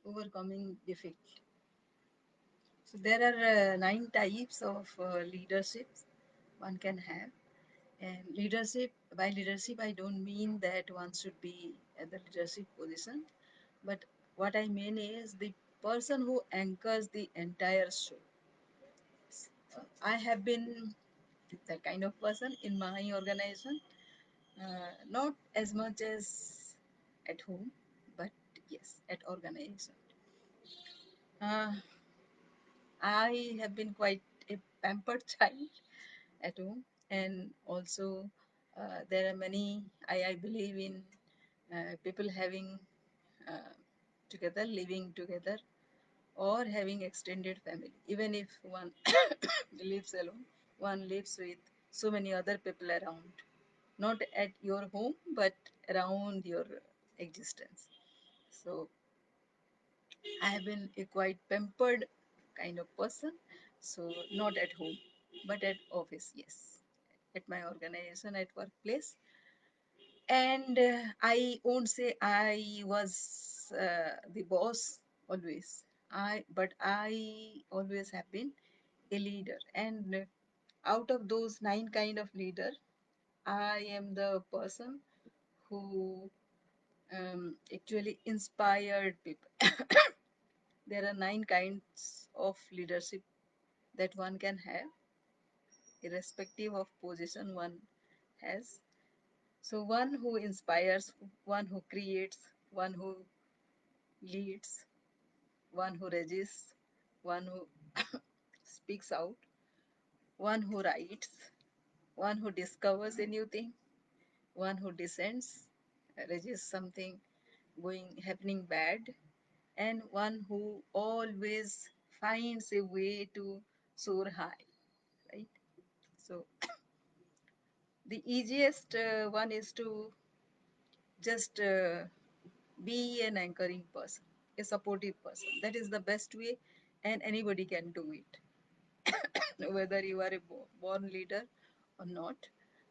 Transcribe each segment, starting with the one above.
overcoming difficult. So there are nine types of leadership one can have. And leadership, by leadership, I don't mean that one should be at the leadership position, but what I mean is the person who anchors the entire show. I have been that kind of person in my organization, not as much as at home, but yes, at organization. Uh, I have been quite a pampered child at home, and also there are many. I believe in people having uh, together, living together, or having extended family. Even if one lives alone, one lives with so many other people around, not at your home, but around your existence. So I have been a quite pampered kind of person. So not at home, but at office, yes. At my organization, at workplace. And I won't say I was the boss always. But I always have been a leader. And out of those nine kind of leader, I am the person who actually inspired people. There are nine kinds of leadership that one can have, irrespective of position one has. So, one who inspires, one who creates, one who leads, one who resists, one who speaks out, one who writes, one who discovers a new thing, one who dissents, resists something going happening bad, and one who always finds a way to soar high, right? So the easiest one is to just be an anchoring person, a supportive person. That is the best way, and anybody can do it. Whether you are a born leader or not,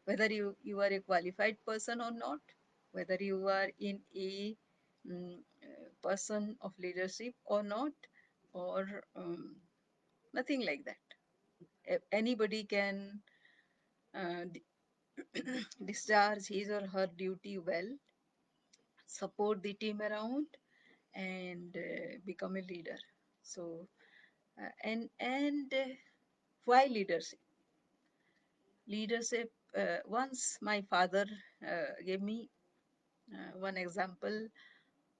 whether you are a qualified person or not, whether you are in a person of leadership or not, or nothing like that. Anybody can discharge his or her duty well, support the team around, and become a leader. So, and why leadership? Leadership. Once my father gave me one example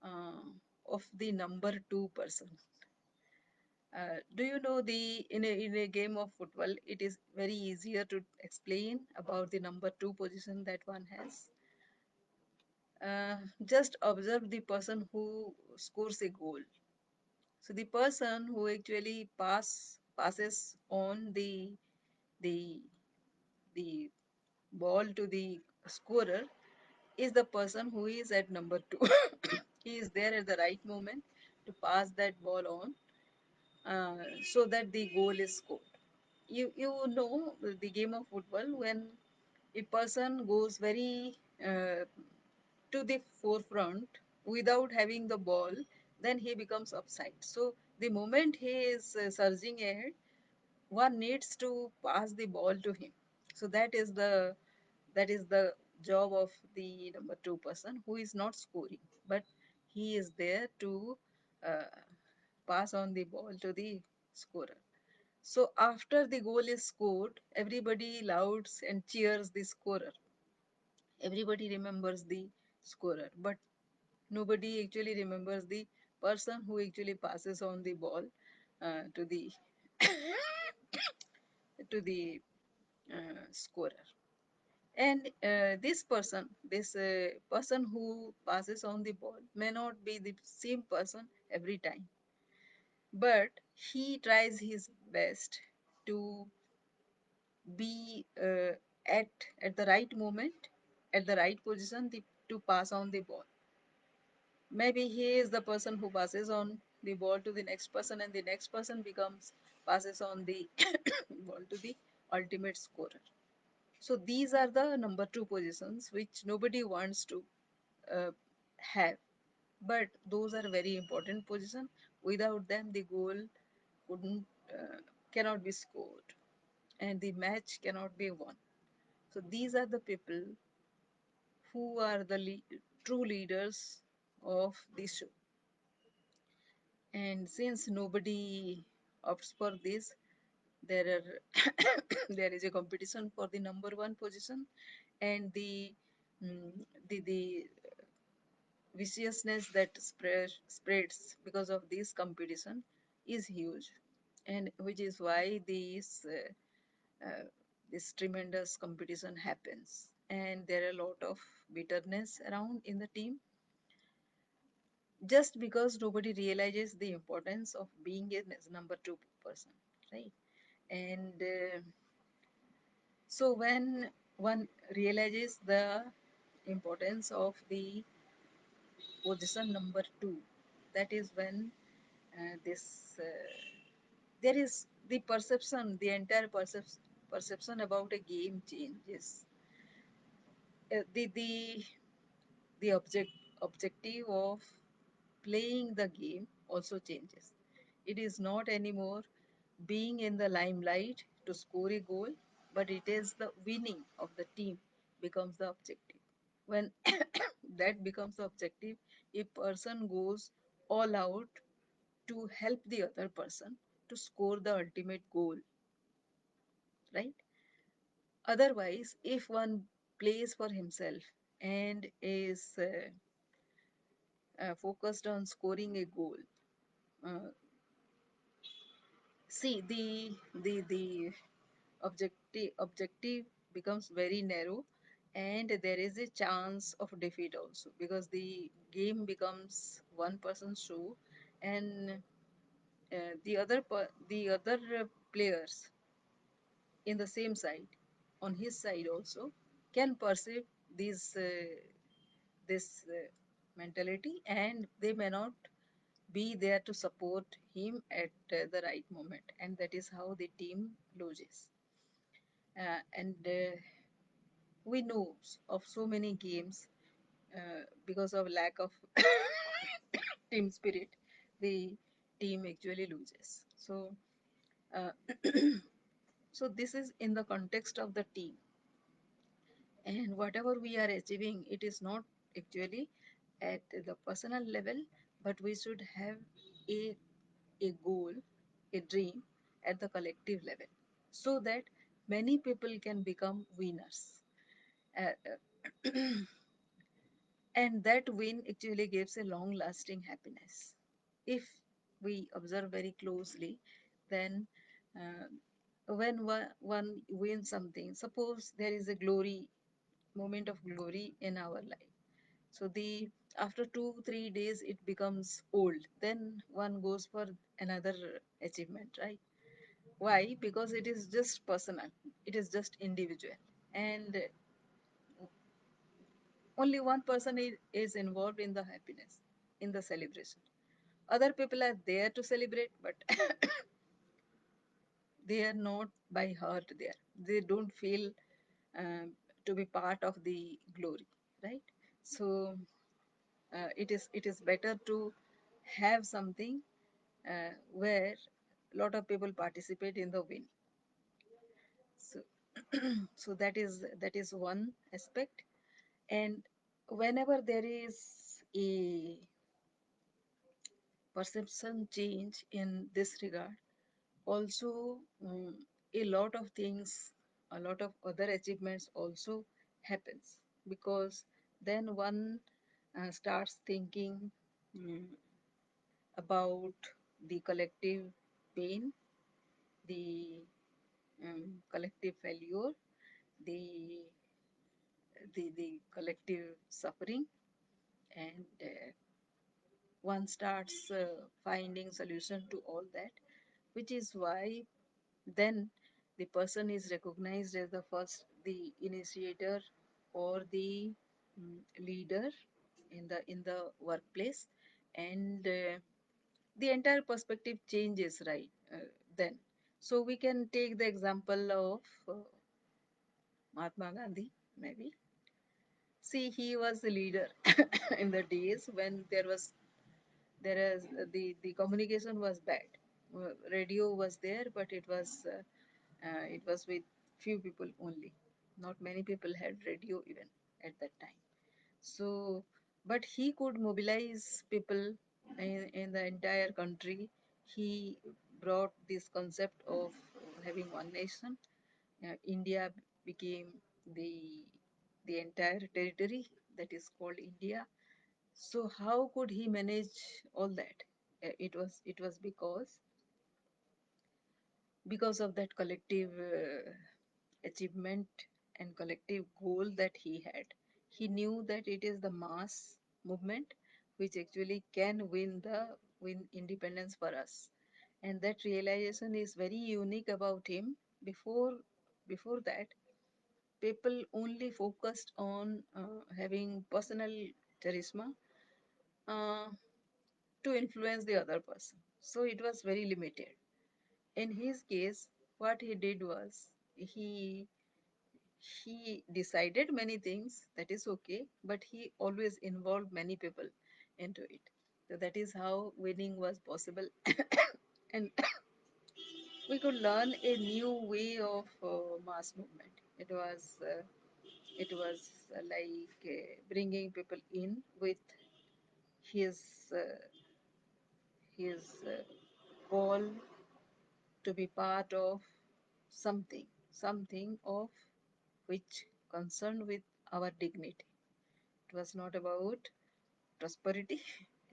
uh, of the number two person. Do you know the in a game of football, it is very easier to explain about the number two position that one has. Just observe the person who scores a goal. So the person who actually passes on the the ball to the scorer is the person who is at number two. He is there at the right moment to pass that ball on, so that the goal is scored. You know the game of football, when a person goes very to the forefront without having the ball, then he becomes upside. So the moment he is surging ahead, one needs to pass the ball to him. So that is the job of the number two person who is not scoring, but he is there to uh, pass on the ball to the scorer. So after the goal is scored, everybody louds and cheers the scorer. Everybody remembers the scorer, but nobody actually remembers the person who actually passes on the ball to the scorer. And this person who passes on the ball may not be the same person every time, but he tries his best to be at the right moment, at the right position, to pass on the ball. Maybe he is the person who passes on the ball to the next person, and the next person becomes passes on the ball to the ultimate scorer. So these are the number two positions which nobody wants to uh, have. but those are very important position. Without them the goal couldn't cannot be scored and the match cannot be won. So these are the people who are the true leaders of the show. And since nobody opts for this, there are there is a competition for the number one position, and mm, the viciousness that spreads because of this competition is huge, and which is why this tremendous competition happens, and there are a lot of bitterness around in the team just because nobody realizes the importance of being a number two person, right? And so when one realizes the importance of the position number two, that is when this there is the perception, the entire perception about a game changes. The objective of playing the game also changes. It is not anymore being in the limelight to score a goal, but it is the winning of the team becomes the objective. When that becomes the objective, a person goes all out to help the other person to score the ultimate goal, right? Otherwise, if one plays for himself and is focused on scoring a goal, uh, see the objective becomes very narrow, and there is a chance of defeat also because the game becomes one person's show, and the other players in the same side on his side also can perceive this mentality, and they may not be there to support him at the right moment, and that is how the team loses. And we know of so many games because of lack of team spirit, the team actually loses. So uh, so this is in the context of the team, and whatever we are achieving, it is not actually at the personal level, but we should have a a goal, a dream at the collective level, so that many people can become winners. And that win actually gives a long lasting happiness. If we observe very closely, then uh, when one wins something, suppose there is a glory, moment of glory in our life. So the after 2 3 days it becomes old, then one goes for another achievement, right? Why? Because it is just personal, it is just individual, and only one person is involved in the happiness, in the celebration. Other people are there to celebrate, but they are not by heart there. They don't feel um, to be part of the glory, right? So it is better to have something where a lot of people participate in the win. So so that is one aspect. And whenever there is a perception change in this regard, also a lot of things, a lot of other achievements also happens, because then one starts thinking mm, about the collective pain, the collective failure, the the collective suffering, and one starts finding solution to all that, which is why then the person is recognized as the first, the initiator, or the leader in the workplace, and the entire perspective changes, right? Then, so we can take the example of Mahatma Gandhi, maybe. See, he was the leader in the days when there is the communication was bad. Radio was there, but it was with few people only. Not many people had radio even at that time. So, but he could mobilize people in the entire country. He brought this concept of having one nation. India became the the entire territory that is called India. So how could he manage all that? It was because of that collective achievement and collective goal that he had. He knew that it is the mass movement which actually can win independence for us, and that realization is very unique about him. Before that, people only focused on having personal charisma uh, to influence the other person. So it was very limited. In his case, what he did was he decided many things, that is okay, but he always involved many people into it. So that is how winning was possible. And we could learn a new way of mass movement. It was like bringing people in with his his goal to be part of something of which concerned with our dignity. It was not about prosperity.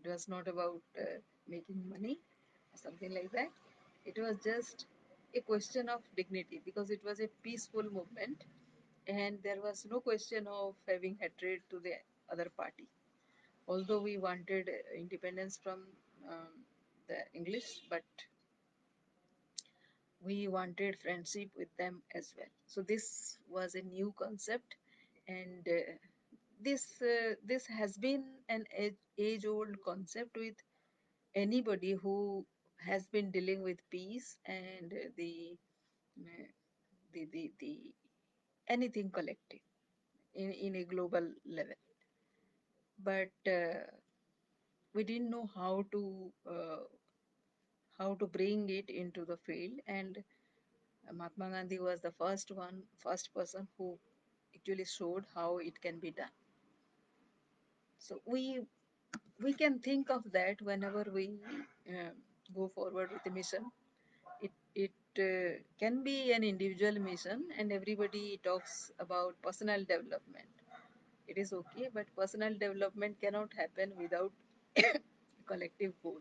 It was not about making money or something like that. It was just a question of dignity, because it was a peaceful movement and there was no question of having hatred to the other party. Although we wanted independence from um, the English, but we wanted friendship with them as well. So this was a new concept, and this has been an age-old concept with anybody who has been dealing with peace and uh, the anything collective in a global level. But we didn't know how to bring it into the field, and Mahatma Gandhi was the first person who actually showed how it can be done. So we can think of that whenever we uh, go forward with a mission. It can be an individual mission, and everybody talks about personal development. It is okay, but personal development cannot happen without collective goal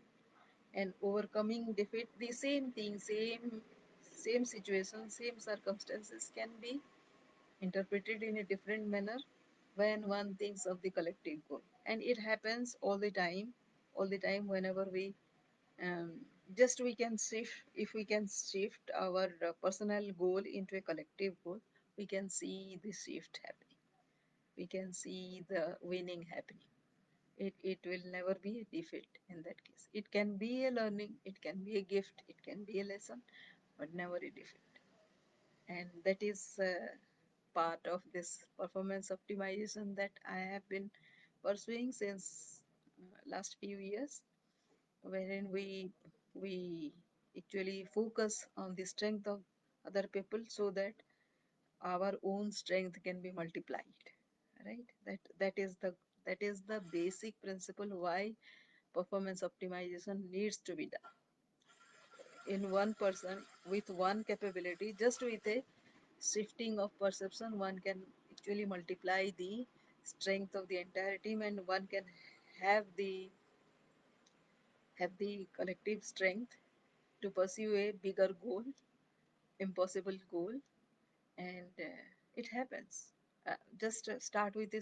and overcoming defeat. The same thing, same situation, same circumstances can be interpreted in a different manner when one thinks of the collective goal, and it happens all the time whenever um, we can shift. If we can shift our personal goal into a collective goal, we can see the shift happening, we can see the winning happening. It will never be a defeat. In that case, it can be a learning, it can be a gift, it can be a lesson, but never a defeat. And that is part of this performance optimization that I have been pursuing since last few years, wherein we actually focus on the strength of other people so that our own strength can be multiplied. Right? That is the basic principle why performance optimization needs to be done in one person with one capability. Just with a shifting of perception, one can actually multiply the strength of the entire team, and one can have the collective strength to pursue a bigger goal, impossible goal. And it happens. Just start with a